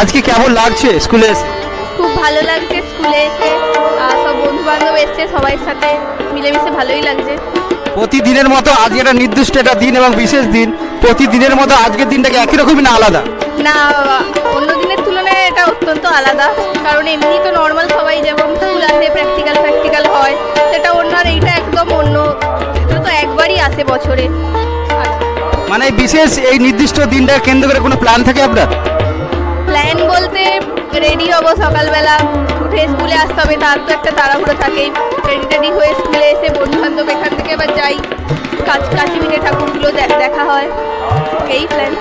আজকে কেমন লাগছে স্কুলে এসে? খুব ভালো লাগছে স্কুলে এসে, সব বন্ধু বান্ধব এসছে, সবার সাথে মিলেমিশে ভালোই লাগছে। প্রতিদিনের মতো আজকে একটা নির্দিষ্ট একটা দিন এবং বিশেষ দিন, প্রতিদিনের মতো আজকের দিনটাকে একই রকমই না আলাদা? না, অন্য দিনের তুলনায় এটা অত্যন্ত আলাদা, কারণ এমনি তো নর্মাল সবাই যেমন স্কুল আসে, প্র্যাকটিক্যাল হয়, সেটা অন্য, আর এইটা একদম অন্য। এটা তো একবারই আসে বছরে। মানে এই বিশেষ এই নির্দিষ্ট দিনটা কেন্দ্র করে কোনো প্ল্যান থাকে আপনার? প্ল্যান বলতে রেডি হবো সকালবেলা উঠে, স্কুলে আসতে হবে, তার তো একটা তাড়াহুড়ো থাকেই। রেডি হয়ে স্কুলে এসে বন্ধু বান্ধব এখান থেকে আবার যাই, কাশী পিঠে ঠাকুরগুলো দেখা হয়, এই প্ল্যান।